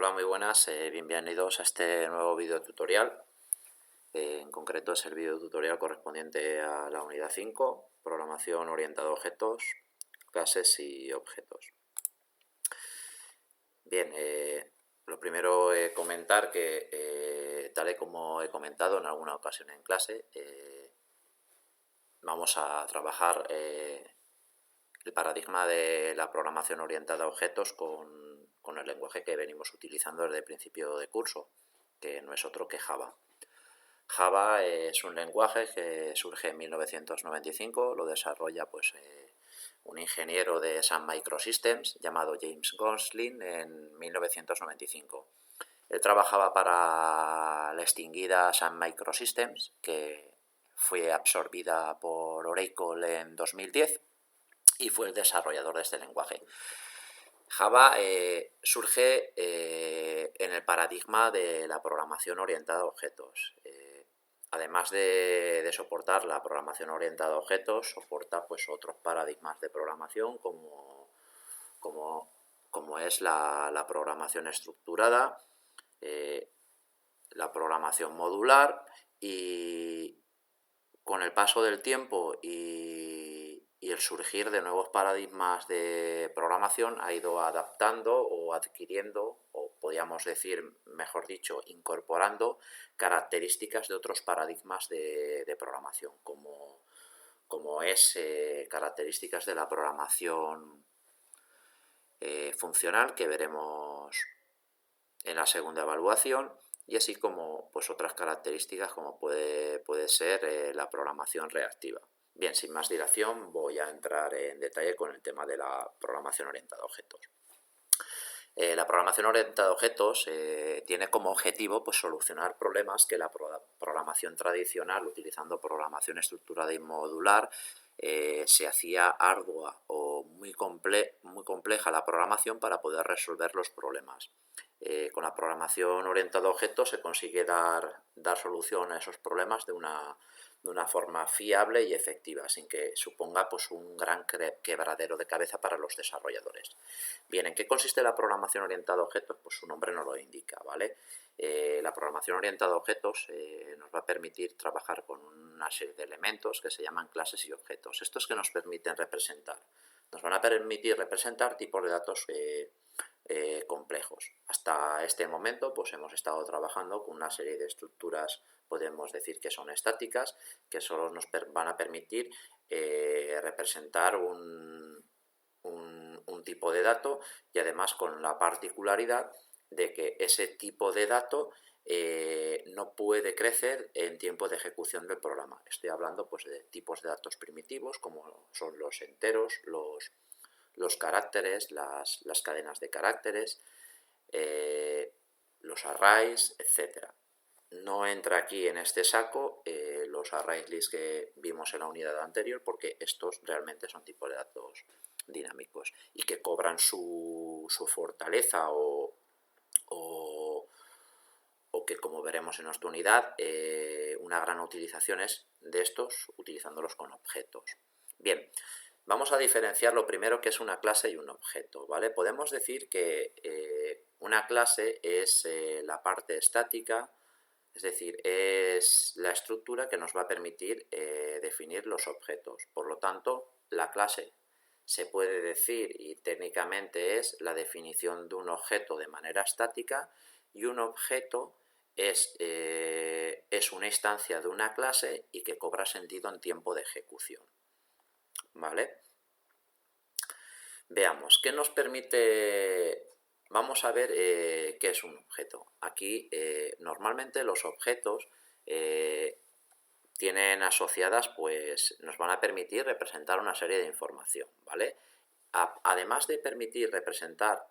Hola, muy buenas, bienvenidos a este nuevo video tutorial. En concreto es el video tutorial correspondiente a la unidad 5, programación orientada a objetos, clases y objetos. Bien, lo primero comentar que tal y como he comentado en alguna ocasión en clase, vamos a trabajar el paradigma de la programación orientada a objetos con el lenguaje que venimos utilizando desde el principio de curso, que no es otro que Java. Java es un lenguaje que surge en 1995, lo desarrolla un ingeniero de Sun Microsystems llamado James Gosling en 1995. Él trabajaba para la extinguida Sun Microsystems, que fue absorbida por Oracle en 2010, y fue el desarrollador de este lenguaje. Java surge en el paradigma de la programación orientada a objetos. Además de soportar la programación orientada a objetos, soporta otros paradigmas de programación como es la programación estructurada, la programación modular, y con el paso del tiempo y el surgir de nuevos paradigmas de programación ha ido adaptando o adquiriendo, o podríamos decir, mejor dicho, incorporando características de otros paradigmas de programación, como es características de la programación funcional, que veremos en la segunda evaluación, y así como otras características como puede ser la programación reactiva. Bien, sin más dilación voy a entrar en detalle con el tema de la programación orientada a objetos. La programación orientada a objetos tiene como objetivo solucionar problemas que la programación tradicional, utilizando programación estructurada y modular, se hacía ardua o muy compleja la programación para poder resolver los problemas. Con la programación orientada a objetos se consigue dar solución a esos problemas de una forma fiable y efectiva, sin que suponga un gran quebradero de cabeza para los desarrolladores. Bien, ¿en qué consiste la programación orientada a objetos? Pues su nombre nos lo indica, ¿vale? La programación orientada a objetos nos va a permitir trabajar con una serie de elementos que se llaman clases y objetos. Estos que nos permiten representar. Nos van a permitir representar tipos de datos complejos. Hasta este momento hemos estado trabajando con una serie de estructuras, podemos decir que son estáticas, que solo nos van a permitir representar un tipo de dato, y además con la particularidad de que ese tipo de dato no puede crecer en tiempo de ejecución del programa. Estoy hablando de tipos de datos primitivos, como son los enteros, los caracteres, las cadenas de caracteres, los arrays, etc. No entra aquí en este saco los arrays list que vimos en la unidad anterior, porque estos realmente son tipos de datos dinámicos y que cobran su fortaleza o que, como veremos en nuestra unidad, una gran utilización es de estos utilizándolos con objetos. Bien, vamos a diferenciar lo primero que es una clase y un objeto, ¿vale? Podemos decir que una clase es la parte estática, es decir, es la estructura que nos va a permitir definir los objetos. Por lo tanto, la clase se puede decir, y técnicamente es, la definición de un objeto de manera estática, y un objeto es una instancia de una clase y que cobra sentido en tiempo de ejecución. ¿Vale? Veamos, ¿qué nos permite? Vamos a ver qué es un objeto. Aquí normalmente los objetos tienen asociadas, nos van a permitir representar una serie de información, ¿vale? Además de permitir representar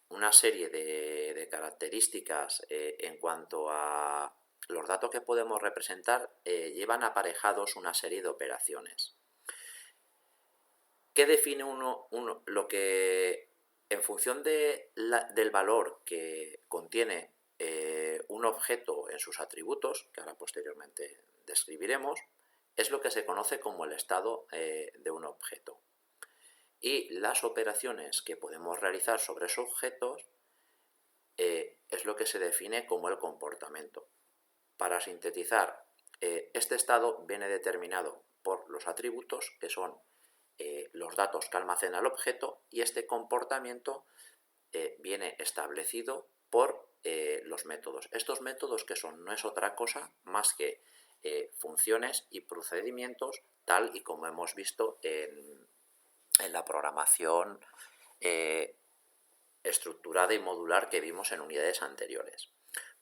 una serie de características en cuanto a los datos que podemos representar, llevan aparejados una serie de operaciones. ¿Qué define lo que, en función del valor que contiene un objeto en sus atributos, que ahora posteriormente describiremos, es lo que se conoce como el estado de un objeto? Y las operaciones que podemos realizar sobre esos objetos es lo que se define como el comportamiento. Para sintetizar, este estado viene determinado por los atributos, que son los datos que almacena el objeto, y este comportamiento viene establecido por los métodos. Estos métodos que son no es otra cosa más que funciones y procedimientos tal y como hemos visto en la programación estructurada y modular que vimos en unidades anteriores.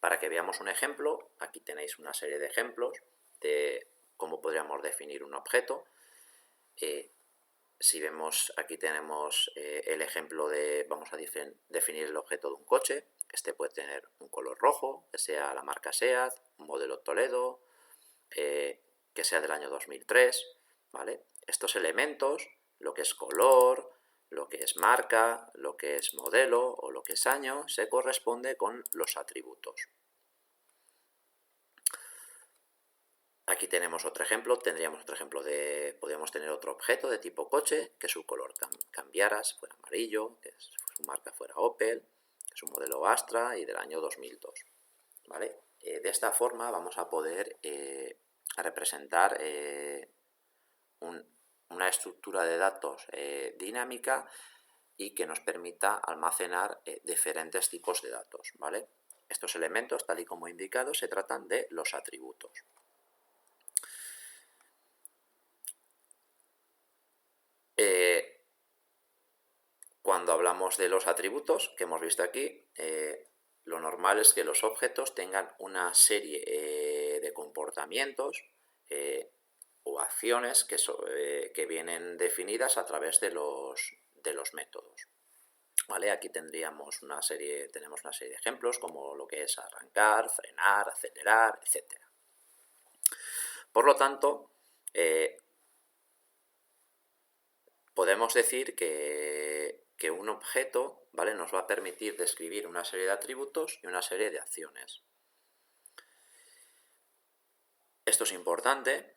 Para que veamos un ejemplo, aquí tenéis una serie de ejemplos de cómo podríamos definir un objeto. Si vemos, aquí tenemos el ejemplo de, vamos a definir el objeto de un coche. Este puede tener un color rojo, que sea la marca SEAT, un modelo Toledo, que sea del año 2003, ¿vale? Estos elementos, lo que es color, lo que es marca, lo que es modelo o lo que es año, se corresponde con los atributos. Aquí tenemos otro ejemplo, tendríamos otro ejemplo podríamos tener otro objeto de tipo coche, que su color cambiara, si fuera amarillo, que su marca fuera Opel, que su modelo Astra y del año 2002. ¿Vale? De esta forma vamos a poder representar una estructura de datos dinámica y que nos permita almacenar diferentes tipos de datos, ¿vale? Estos elementos, tal y como he indicado, se tratan de los atributos. Cuando hablamos de los atributos que hemos visto aquí, lo normal es que los objetos tengan una serie de comportamientos o acciones que vienen definidas a través de los métodos. ¿Vale? Aquí tenemos una serie de ejemplos como lo que es arrancar, frenar, acelerar, etc. Por lo tanto, podemos decir que un objeto, ¿vale?, nos va a permitir describir una serie de atributos y una serie de acciones. Esto es importante.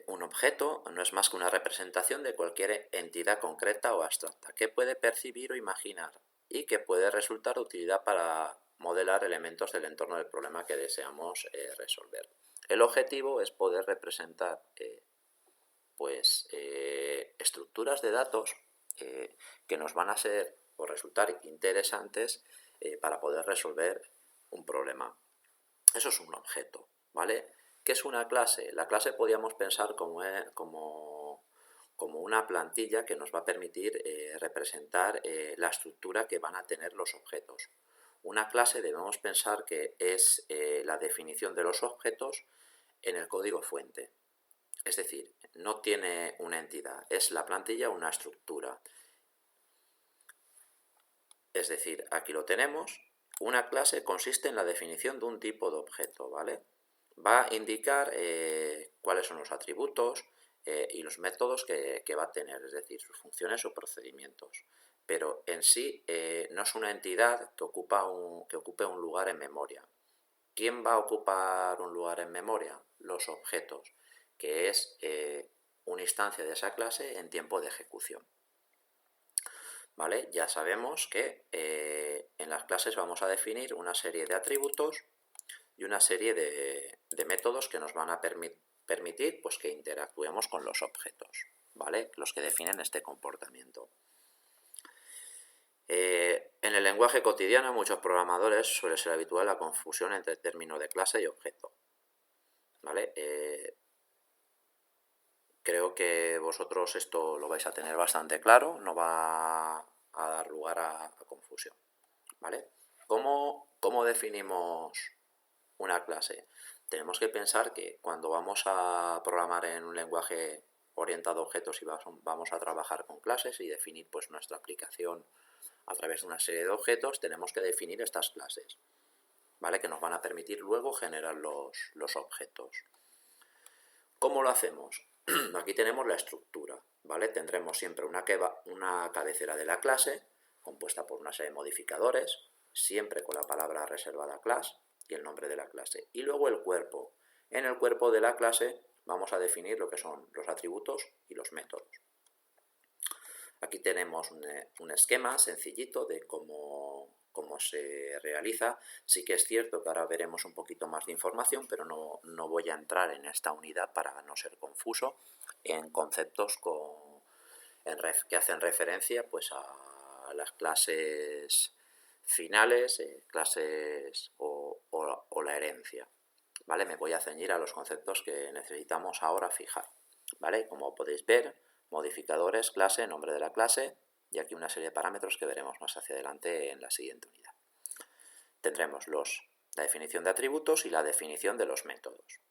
Un objeto no es más que una representación de cualquier entidad concreta o abstracta que puede percibir o imaginar y que puede resultar de utilidad para modelar elementos del entorno del problema que deseamos resolver. El objetivo es poder representar estructuras de datos que nos van a ser o resultar interesantes para poder resolver un problema. Eso es un objeto, ¿vale? ¿Qué es una clase? La clase podríamos pensar como una plantilla que nos va a permitir representar la estructura que van a tener los objetos. Una clase debemos pensar que es la definición de los objetos en el código fuente. Es decir, no tiene una entidad, es la plantilla una estructura. Es decir, aquí lo tenemos. Una clase consiste en la definición de un tipo de objeto, ¿vale? Va a indicar cuáles son los atributos y los métodos que va a tener, es decir, sus funciones o procedimientos. Pero en sí no es una entidad que ocupe un lugar en memoria. ¿Quién va a ocupar un lugar en memoria? Los objetos, que es una instancia de esa clase en tiempo de ejecución. ¿Vale? Ya sabemos que en las clases vamos a definir una serie de atributos y una serie de métodos que nos van a permitir pues, que interactuemos con los objetos, ¿vale?, los que definen este comportamiento. En el lenguaje cotidiano, muchos programadores suele ser habitual la confusión entre el término de clase y objeto, ¿vale? Creo que vosotros esto lo vais a tener bastante claro, no va a dar lugar a confusión, ¿vale? ¿Cómo definimos una clase? Tenemos que pensar que cuando vamos a programar en un lenguaje orientado a objetos y vamos a trabajar con clases y definir pues, nuestra aplicación a través de una serie de objetos, tenemos que definir estas clases, ¿vale?, que nos van a permitir luego generar los objetos. ¿Cómo lo hacemos? Aquí tenemos la estructura, ¿vale? Tendremos siempre una cabecera de la clase compuesta por una serie de modificadores, siempre con la palabra reservada class y el nombre de la clase. Y luego el cuerpo. En el cuerpo de la clase vamos a definir lo que son los atributos y los métodos. Aquí tenemos un esquema sencillito de cómo cómo se realiza. Sí que es cierto que ahora veremos un poquito más de información, pero no voy a entrar en esta unidad para no ser confuso en conceptos que hacen referencia pues, a las clases finales, clases o la herencia. ¿Vale? Me voy a ceñir a los conceptos que necesitamos ahora fijar. ¿Vale? Como podéis ver, modificadores, clase, nombre de la clase y aquí una serie de parámetros que veremos más hacia adelante en la siguiente unidad. Tendremos la definición de atributos y la definición de los métodos.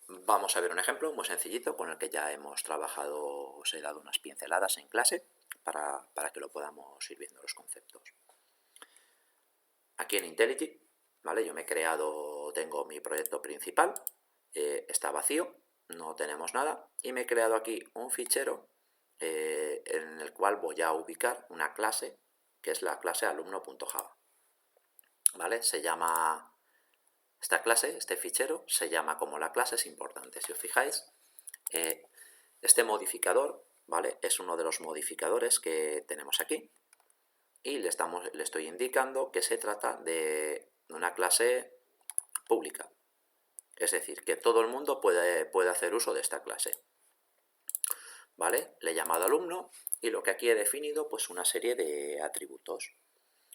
Vamos a ver un ejemplo muy sencillito con el que ya hemos trabajado, os he dado unas pinceladas en clase para que lo podamos ir viendo los conceptos. Aquí en IntelliJ, ¿vale? Yo me he creado, tengo mi proyecto principal, está vacío, no tenemos nada, y me he creado aquí un fichero en el cual voy a ubicar una clase, que es la clase alumno.java. ¿Vale? Se llama, esta clase, este fichero, se llama como la clase es importante. Si os fijáis, este modificador, ¿vale? Es uno de los modificadores que tenemos aquí, y le estoy indicando que se trata de una clase pública. Es decir, que todo el mundo puede hacer uso de esta clase. ¿Vale? Le he llamado alumno y lo que aquí he definido, pues una serie de atributos.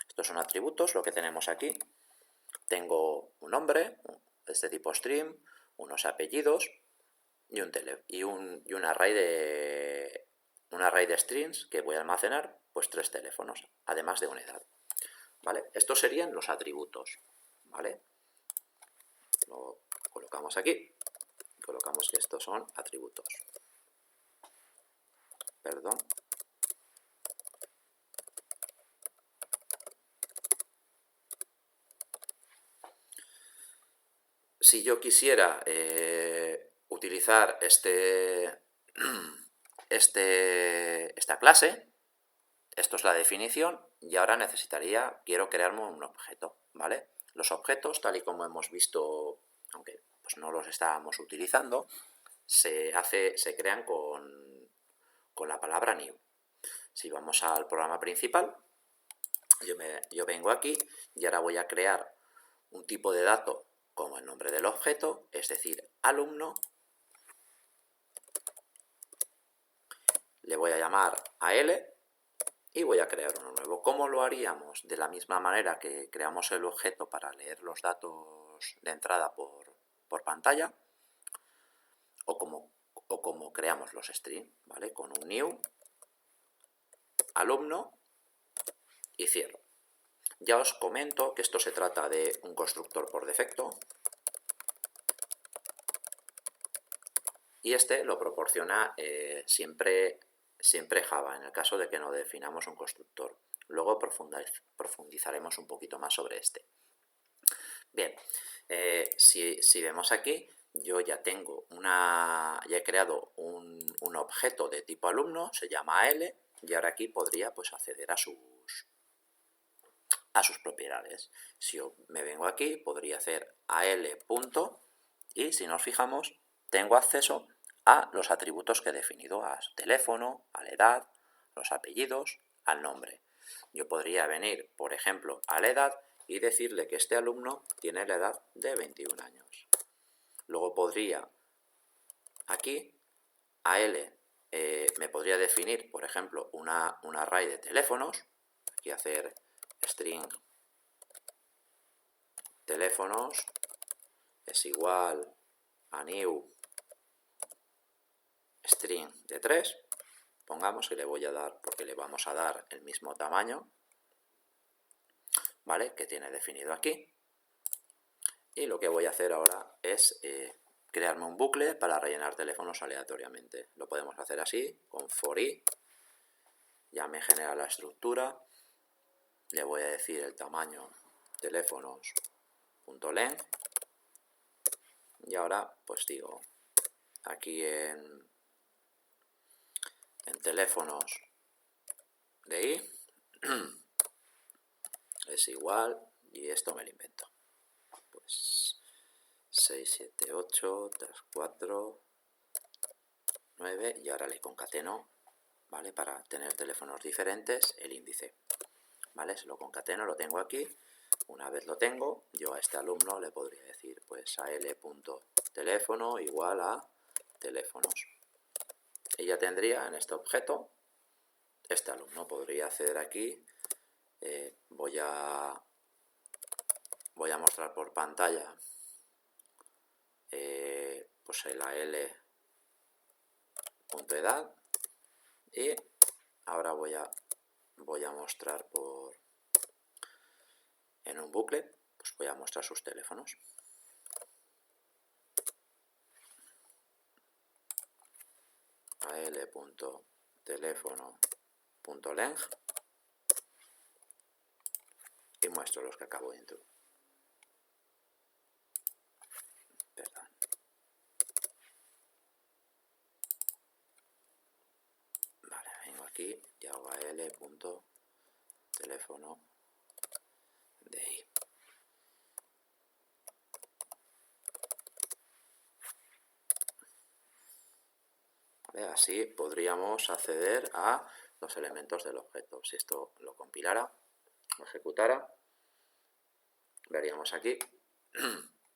Estos son atributos, lo que tenemos aquí. Tengo un nombre, este tipo string, unos apellidos y un array de strings que voy a almacenar, pues 3 teléfonos, además de una edad. ¿Vale? Estos serían los atributos. ¿Vale? Lo colocamos aquí. Colocamos que estos son atributos. Perdón. Si yo quisiera utilizar esta clase, esto es la definición, y ahora quiero crearme un objeto, ¿vale? Los objetos, tal y como hemos visto, aunque pues no los estábamos utilizando, se crean con la palabra new. Si vamos al programa principal, yo vengo aquí y ahora voy a crear un tipo de dato como el nombre del objeto, es decir, alumno. Le voy a llamar a L y voy a crear uno nuevo. ¿Cómo lo haríamos? De la misma manera que creamos el objeto para leer los datos de entrada por pantalla, o como creamos los strings, ¿vale? Con un new, alumno y cierro. Ya os comento que esto se trata de un constructor por defecto y este lo proporciona siempre Java, en el caso de que no definamos un constructor. Luego profundizaremos un poquito más sobre este. Bien, si vemos aquí, yo ya he creado un objeto de tipo alumno, se llama L, y ahora aquí podría pues, acceder a sus propiedades. Si yo me vengo aquí, podría hacer AL punto, y si nos fijamos, tengo acceso a los atributos que he definido, a su teléfono, a la edad, los apellidos, al nombre. Yo podría venir, por ejemplo, a la edad y decirle que este alumno tiene la edad de 21 años. Luego podría, aquí, a L, me podría definir, por ejemplo, un array de teléfonos. Aquí hacer string teléfonos es igual a new string de 3. Pongamos que le voy a dar, porque le vamos a dar el mismo tamaño, ¿vale? Que tiene definido aquí. Y lo que voy a hacer ahora es crearme un bucle para rellenar teléfonos aleatoriamente. Lo podemos hacer así, con for i. Ya me genera la estructura. Le voy a decir el tamaño teléfonos.length. Y ahora, pues digo, aquí en teléfonos de i es igual, y esto me lo invento. Pues 6, 7, 8, 3, 4, 9, y ahora le concateno, ¿vale? Para tener teléfonos diferentes, el índice, ¿vale? Se lo concateno, lo tengo aquí. Una vez lo tengo, yo a este alumno le podría decir, pues al.teléfono igual a teléfonos. Y ya tendría en este objeto, este alumno podría acceder aquí. Voy a mostrar por pantalla pues el al.edad, y ahora voy a mostrar en un bucle, pues voy a mostrar sus teléfonos. al.teléfono.leng y muestro los que acabo de introducir. Perdón. Vale, vengo aquí y hago al.teléfono de ahí. ¿Vale? Así podríamos acceder a los elementos del objeto. Si esto lo compilara, lo ejecutara, veríamos aquí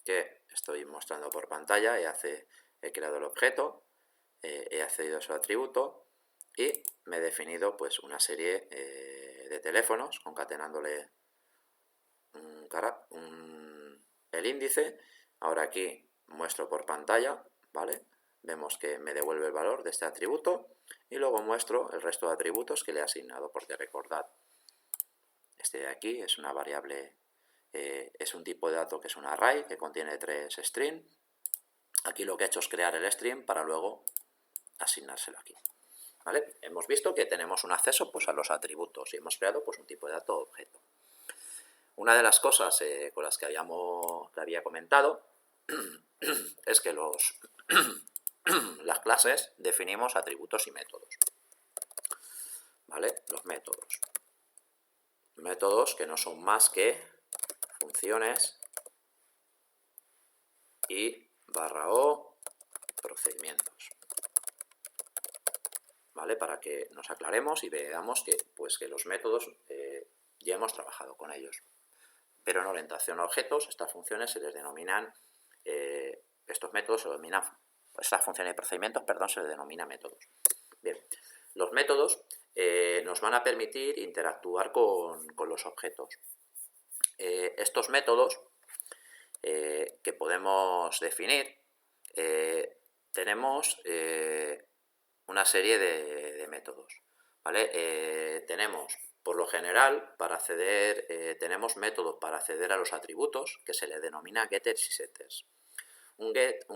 que estoy mostrando por pantalla, he creado el objeto, he accedido a su atributo y me he definido pues una serie de teléfonos concatenándole el índice. Ahora aquí muestro por pantalla, ¿vale? Vemos que me devuelve el valor de este atributo y luego muestro el resto de atributos que le he asignado, porque recordad, este de aquí es una variable, es un tipo de dato que es un array que contiene 3 strings. Aquí lo que he hecho es crear el string para luego asignárselo aquí. ¿Vale? Hemos visto que tenemos un acceso pues, a los atributos y hemos creado pues, un tipo de dato objeto. Una de las cosas con las que había comentado es que las clases definimos atributos y métodos. ¿Vale? Los métodos. Métodos que no son más que funciones y /o procedimientos. ¿Vale? Para que nos aclaremos y veamos que los métodos ya hemos trabajado con ellos. Pero en orientación a objetos, estas funciones se les denominan, estos métodos se denominan, estas funciones y procedimientos, perdón, se les denomina métodos. Bien, los métodos nos van a permitir interactuar con los objetos. Estos métodos que podemos definir, tenemos una serie de métodos, ¿vale? Tenemos, por lo general, para acceder, tenemos métodos para acceder a los atributos que se le denomina getters y setters. Un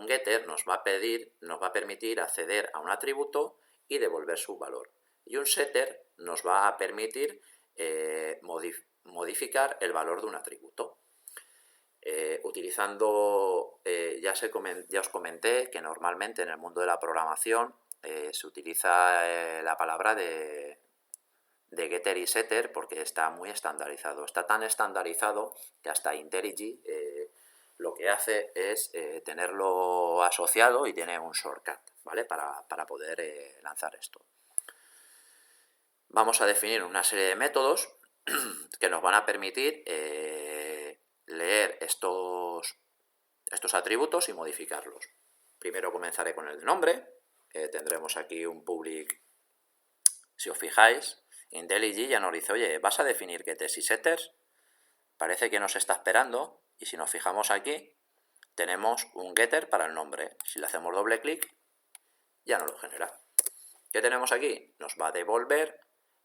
getter nos va a permitir acceder a un atributo y devolver su valor. Y un setter nos va a permitir modificar el valor de un atributo. Utilizando, ya os comenté que normalmente en el mundo de la programación se utiliza la palabra de getter y setter porque está muy estandarizado. Está tan estandarizado que hasta IntelliJ lo que hace es tenerlo asociado y tiene un shortcut, ¿vale? Para poder lanzar esto. Vamos a definir una serie de métodos que nos van a permitir leer estos atributos y modificarlos. Primero comenzaré con el de nombre. Tendremos aquí un public. Si os fijáis, IntelliJ ya nos dice, oye, ¿vas a definir getters y setters? Parece que nos está esperando y si nos fijamos aquí, tenemos un getter para el nombre. Si le hacemos doble clic, ya nos lo genera. ¿Qué tenemos aquí? Nos va a devolver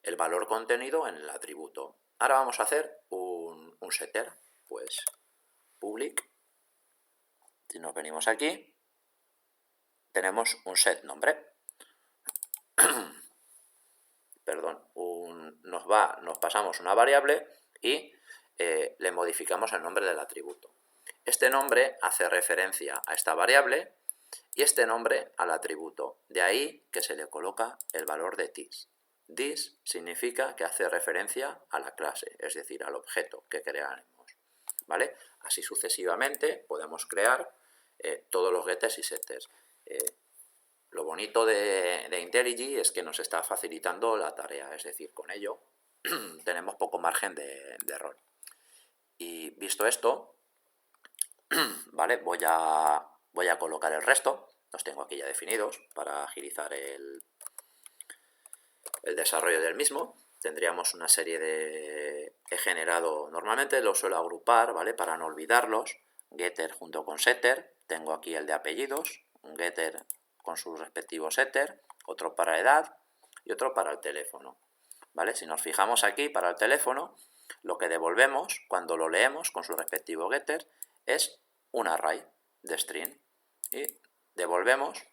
el valor contenido en el atributo. Ahora vamos a hacer un setter. Pues public. Si nos venimos aquí, tenemos un set nombre. Perdón, nos pasamos una variable y le modificamos el nombre del atributo. Este nombre hace referencia a esta variable y este nombre al atributo. De ahí que se le coloca el valor de this. This significa que hace referencia a la clase, es decir, al objeto que crearemos. ¿Vale? Así sucesivamente podemos crear todos los getters y setters. Lo bonito de IntelliJ es que nos está facilitando la tarea, es decir, con ello tenemos poco margen de error. Y visto esto, ¿vale? Voy a colocar el resto, los tengo aquí ya definidos para agilizar el desarrollo del mismo. Tendríamos una serie de... He generado, normalmente los suelo agrupar, ¿vale? Para no olvidarlos, getter junto con setter. Tengo aquí el de apellidos, un getter con su respectivo setter, otro para edad y otro para el teléfono, ¿vale? Si nos fijamos aquí, para el teléfono, lo que devolvemos cuando lo leemos con su respectivo getter es un array de string y devolvemos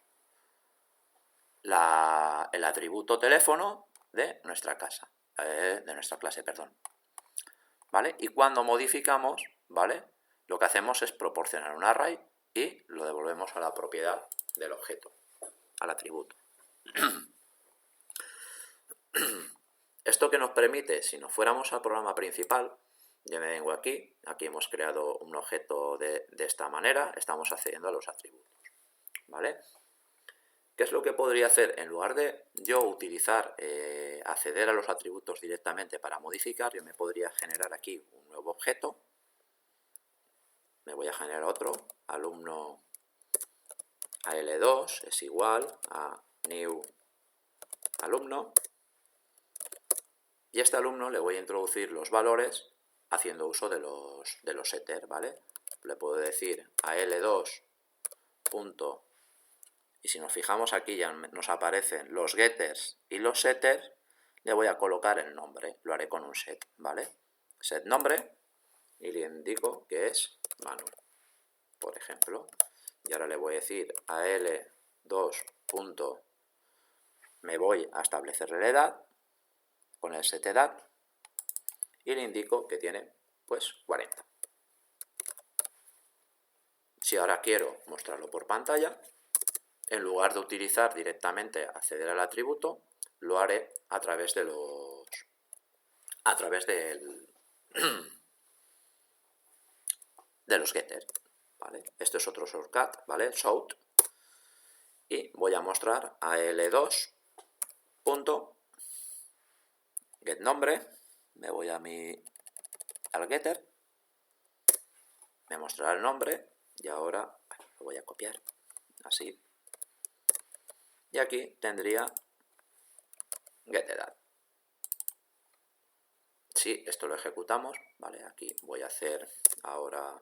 el atributo teléfono de nuestra casa, de nuestra clase, perdón. ¿Vale? Y cuando modificamos, ¿vale? Lo que hacemos es proporcionar un array y lo devolvemos a la propiedad del objeto, al atributo. Esto que nos permite, si nos fuéramos al programa principal, yo me vengo aquí hemos creado un objeto de esta manera, estamos accediendo a los atributos, ¿vale? ¿Qué es lo que podría hacer? En lugar de yo utilizar, acceder a los atributos directamente para modificar, yo me podría generar aquí un nuevo objeto. Me voy a generar otro, alumno AL2 es igual a new alumno. Y a este alumno le voy a introducir los valores haciendo uso de los setters, ¿vale? Le puedo decir AL2 punto. Y si nos fijamos aquí ya nos aparecen los getters y los setters, le voy a colocar el nombre, lo haré con un set, ¿vale? Set nombre y le indico que es Manu, por ejemplo. Y ahora le voy a decir a L2 punto, me voy a establecerle la edad con el set edad y le indico que tiene pues 40. Si ahora quiero mostrarlo por pantalla, en lugar de utilizar directamente acceder al atributo, lo haré a través de los getters, ¿vale? Esto es otro shortcut, ¿vale? Shout. Y voy a mostrar a L2 punto get nombre, me voy al getter, me mostrará el nombre y ahora lo voy a copiar así. Y aquí tendría getEdad. Si esto lo ejecutamos, vale, aquí voy a hacer ahora,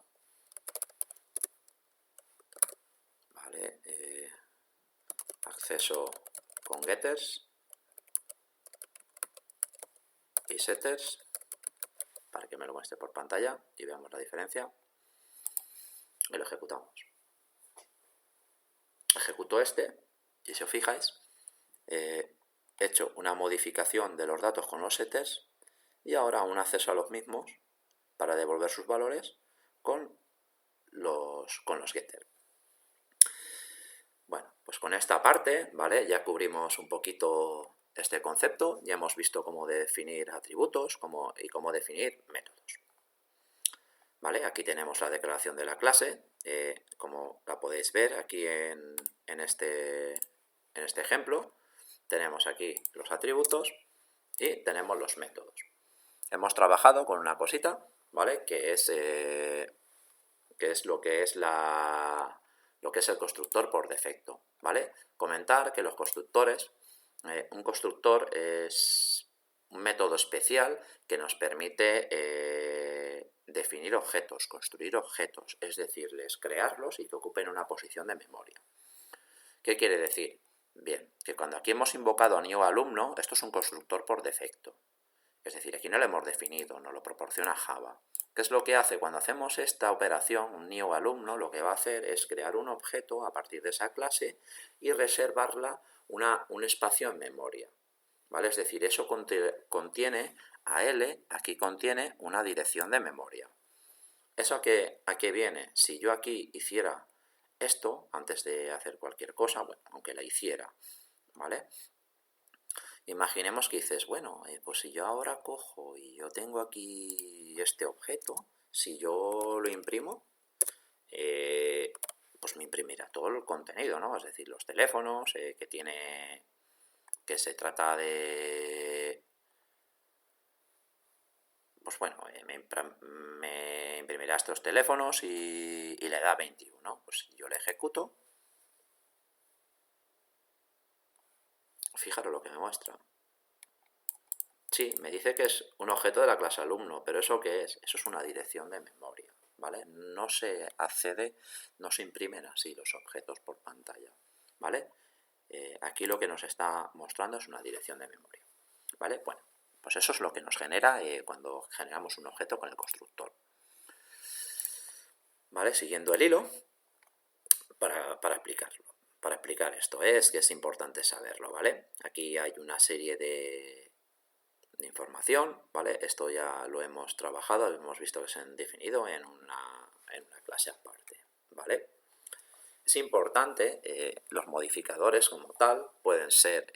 vale, acceso con getters y setters para que me lo muestre por pantalla y veamos la diferencia. Y lo ejecutamos. Ejecuto este y si os fijáis, he hecho una modificación de los datos con los setters y ahora un acceso a los mismos para devolver sus valores con los getters. Bueno, pues con esta parte, ¿vale? Ya cubrimos un poquito este concepto, ya hemos visto cómo definir atributos y cómo definir métodos. ¿Vale? Aquí tenemos la declaración de la clase, como la podéis ver aquí en este ejemplo. Tenemos aquí los atributos y tenemos los métodos. Hemos trabajado con una cosita, ¿vale? Que es lo que es el constructor por defecto, ¿vale? Comentar que los constructores, un constructor es un método especial que nos permite definir objetos, construir objetos, es decirles, crearlos y que ocupen una posición de memoria. ¿Qué quiere decir? Bien, que cuando aquí hemos invocado a new alumno, esto es un constructor por defecto. Es decir, aquí no lo hemos definido, nos lo proporciona Java. ¿Qué es lo que hace? Cuando hacemos esta operación, un new alumno, lo que va a hacer es crear un objeto a partir de esa clase y reservarla un espacio en memoria, ¿vale? Es decir, eso contiene a L, aquí contiene una dirección de memoria. ¿Eso a qué viene? Si yo aquí hiciera esto, antes de hacer cualquier cosa, bueno, aunque la hiciera, ¿vale? Imaginemos que dices, bueno, pues si yo ahora cojo y yo tengo aquí este objeto, si yo lo imprimo, pues me imprimirá todo el contenido, ¿no? Es decir, los teléfonos, que se trata de, pues bueno, me imprimirá estos teléfonos y le da 21. Pues yo le ejecuto. Fijaros lo que me muestra. Sí, me dice que es un objeto de la clase alumno, pero ¿eso qué es? Eso es una dirección de memoria, ¿vale? No se accede, no se imprimen así los objetos por pantalla, ¿vale? Aquí lo que nos está mostrando es una dirección de memoria, ¿vale? Bueno, pues eso es lo que nos genera cuando generamos un objeto con el constructor, ¿vale? Siguiendo el hilo, para explicarlo. Para explicar esto es que es importante saberlo, ¿vale? Aquí hay una serie de información, ¿vale? Esto ya lo hemos trabajado, hemos visto que se han definido en una clase aparte, ¿vale? Es importante, los modificadores como tal pueden ser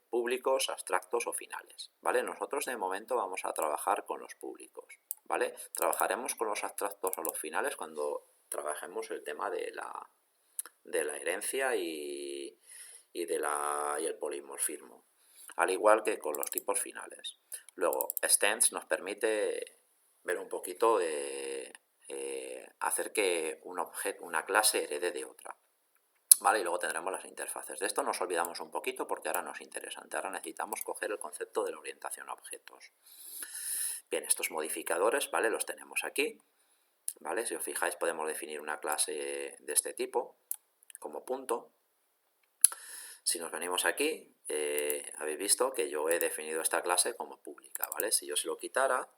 públicos, abstractos o finales, ¿vale? Nosotros de momento vamos a trabajar con los públicos, ¿vale? Trabajaremos con los abstractos o los finales cuando trabajemos el tema de la herencia y el polimorfismo, al igual que con los tipos finales. Luego, extends nos permite ver un poquito de hacer que una clase herede de otra, ¿vale? Y luego tendremos las interfaces. De esto nos olvidamos un poquito porque ahora no es interesante. Ahora necesitamos coger el concepto de la orientación a objetos. Bien, estos modificadores, ¿vale? Los tenemos aquí, ¿vale? Si os fijáis, podemos definir una clase de este tipo como punto. Si nos venimos aquí, habéis visto que yo he definido esta clase como pública, ¿vale? Si yo se lo quitara,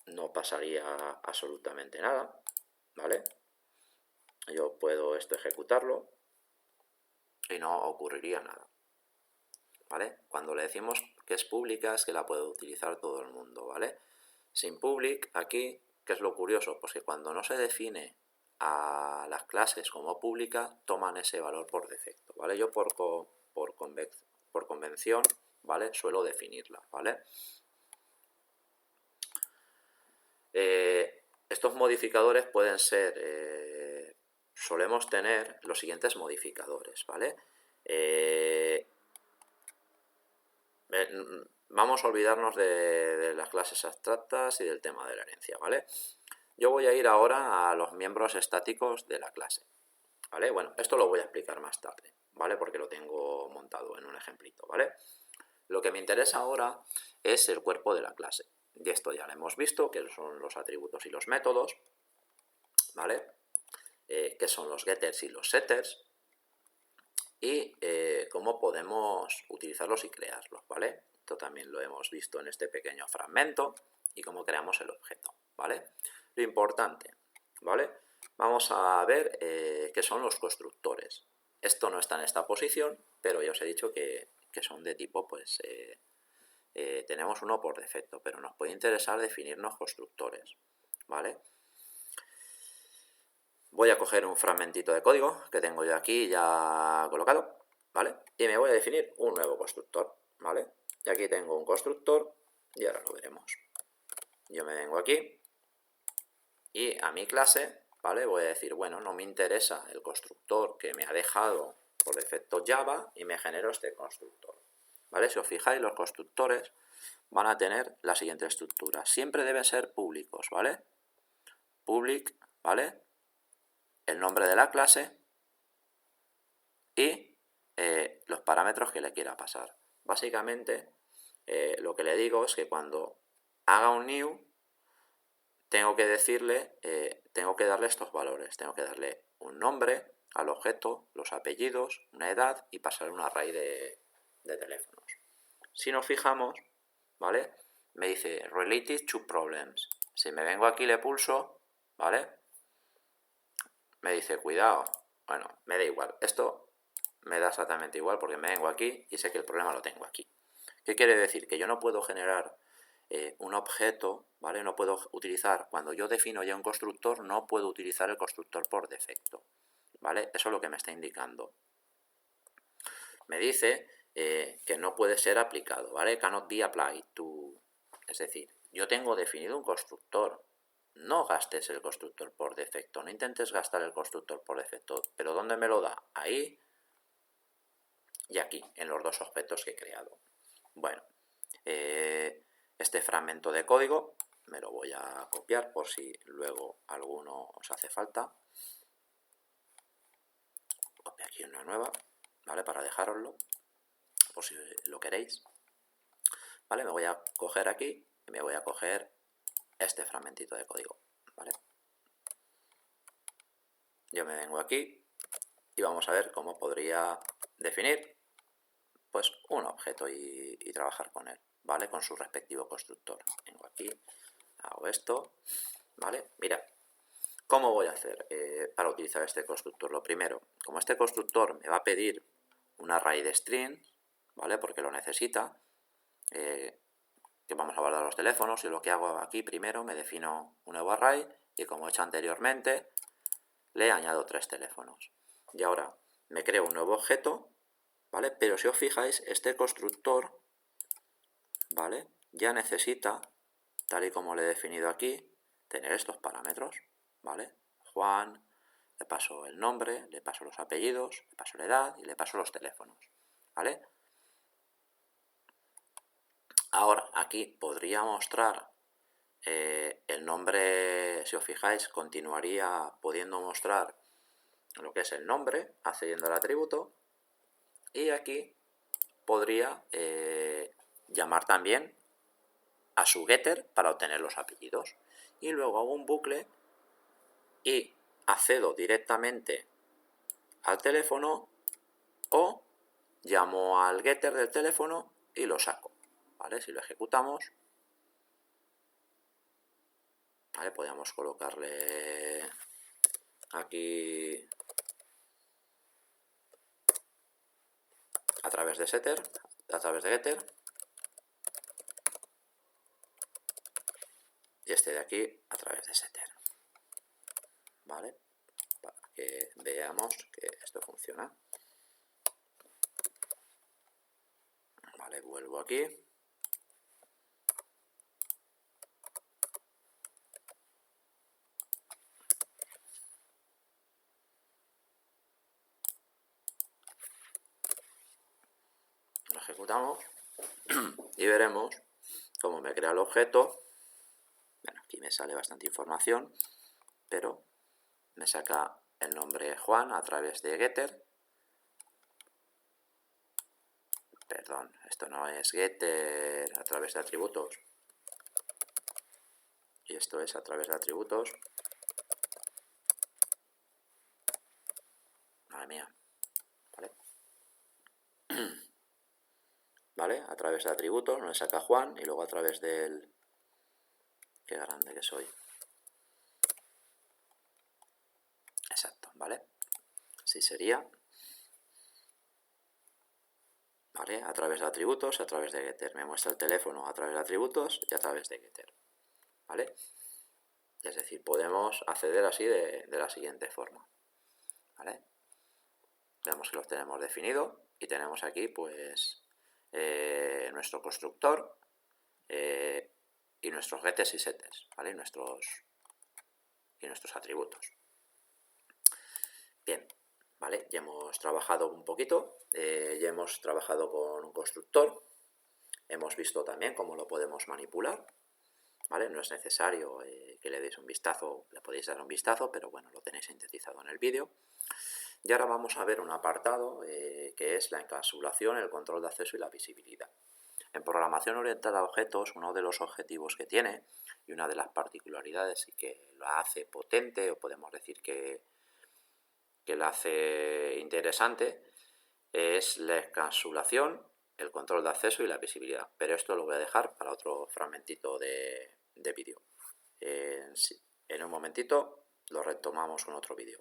no pasaría absolutamente nada, ¿vale? Yo puedo ejecutarlo y no ocurriría nada, ¿vale? Cuando le decimos que es pública es que la puede utilizar todo el mundo, ¿vale? Sin public, aquí, ¿qué es lo curioso? Pues que cuando no se define a las clases como pública, toman ese valor por defecto, ¿vale? Yo por convención, ¿vale? Suelo definirla, ¿vale? Estos modificadores pueden ser, solemos tener los siguientes modificadores, ¿vale? Vamos a olvidarnos de las clases abstractas y del tema de la herencia, ¿vale? Yo voy a ir ahora a los miembros estáticos de la clase, ¿vale? Bueno, esto lo voy a explicar más tarde, ¿vale? Porque lo tengo montado en un ejemplito, ¿vale? Lo que me interesa ahora es el cuerpo de la clase. Y esto ya lo hemos visto, que son los atributos y los métodos, ¿vale? Que son los getters y los setters, y cómo podemos utilizarlos y crearlos, ¿vale? Esto también lo hemos visto en este pequeño fragmento y cómo creamos el objeto, ¿vale? Lo importante, ¿vale? Vamos a ver qué son los constructores. Esto no está en esta posición, pero ya os he dicho que son de tipo, pues, tenemos uno por defecto, pero nos puede interesar definirnos constructores, ¿vale? Voy a coger un fragmentito de código que tengo yo aquí ya colocado, ¿vale? Y me voy a definir un nuevo constructor, ¿vale? Y aquí tengo un constructor y ahora lo veremos. Yo me vengo aquí y a mi clase, ¿vale? Voy a decir, bueno, no me interesa el constructor que me ha dejado por defecto Java y me genero este constructor, ¿vale? Si os fijáis, los constructores van a tener la siguiente estructura. Siempre deben ser públicos, ¿vale? Public, ¿vale? El nombre de la clase y los parámetros que le quiera pasar. Básicamente, lo que le digo es que cuando haga un new, tengo que decirle, tengo que darle estos valores. Tengo que darle un nombre al objeto, los apellidos, una edad y pasar un array de teléfonos. Si nos fijamos, ¿vale? Me dice related to problems. Si me vengo aquí y le pulso, ¿vale? Me dice cuidado. Bueno, me da igual. Esto me da exactamente igual porque me vengo aquí y sé que el problema lo tengo aquí. ¿Qué quiere decir? Que yo no puedo generar un objeto, ¿vale? No puedo utilizar, cuando yo defino ya un constructor, no puedo utilizar el constructor por defecto, ¿vale? Eso es lo que me está indicando. Me dice que no puede ser aplicado, ¿vale? Cannot be applied to. Es decir, yo tengo definido un constructor, no gastes el constructor por defecto, no intentes gastar el constructor por defecto, pero ¿dónde me lo da? Ahí y aquí, en los dos objetos que he creado. Bueno, este fragmento de código me lo voy a copiar por si luego alguno os hace falta. Copio aquí una nueva, ¿vale? Para dejároslo, por si lo queréis. ¿Vale? Me voy a coger aquí y me voy a coger este fragmentito de código, ¿vale? Yo me vengo aquí y vamos a ver cómo podría definir pues un objeto y trabajar con él, ¿vale? Con su respectivo constructor. Vengo aquí, hago esto, ¿vale? Mira, ¿cómo voy a hacer para utilizar este constructor? Lo primero, como este constructor me va a pedir un array de strings, ¿vale? Porque lo necesita, que vamos a guardar los teléfonos, y lo que hago aquí primero me defino un nuevo array y, como he hecho anteriormente, le añado 3 teléfonos. Y ahora me creo un nuevo objeto, ¿vale? Pero si os fijáis, este constructor, ¿vale? Ya necesita, tal y como le he definido aquí, tener estos parámetros, ¿vale? Juan, le paso el nombre, le paso los apellidos, le paso la edad y le paso los teléfonos, ¿vale? Ahora aquí podría mostrar el nombre, si os fijáis, continuaría pudiendo mostrar lo que es el nombre, accediendo al atributo, y aquí podría llamar también a su getter para obtener los apellidos. Y luego hago un bucle y accedo directamente al teléfono o llamo al getter del teléfono y lo saco, ¿vale? Si lo ejecutamos, ¿vale? Podríamos colocarle aquí a través de setter, a través de getter, y este de aquí a través de setter, ¿vale? Para que veamos que esto funciona. Vale, vuelvo aquí. Lo ejecutamos y veremos cómo me crea el objeto. Bueno, aquí me sale bastante información, pero me saca el nombre Juan a través de getter. Perdón, esto no es getter a través de atributos. Y esto es a través de atributos. Madre mía. ¿Vale? ¿Vale? A través de atributos me saca Juan y luego a través del... Qué grande que soy. Exacto, ¿vale? Así sería. ¿Vale? A través de atributos, a través de getter. Me muestra el teléfono a través de atributos y a través de getter, ¿vale? Es decir, podemos acceder así de la siguiente forma, ¿vale? Vemos que los tenemos definido y tenemos aquí pues nuestro constructor y nuestros getters y setters, ¿vale? Y nuestros atributos. Bien, ¿vale? Ya hemos trabajado un poquito, ya hemos trabajado con un constructor, hemos visto también cómo lo podemos manipular, ¿vale? No es necesario que le deis un vistazo, le podéis dar un vistazo, pero bueno, lo tenéis sintetizado en el vídeo. Y ahora vamos a ver un apartado que es la encapsulación, el control de acceso y la visibilidad. En programación orientada a objetos, uno de los objetivos que tiene y una de las particularidades y que la hace potente, o podemos decir que la hace interesante, es la encapsulación, el control de acceso y la visibilidad. Pero esto lo voy a dejar para otro fragmentito de vídeo. En un momentito lo retomamos con otro vídeo.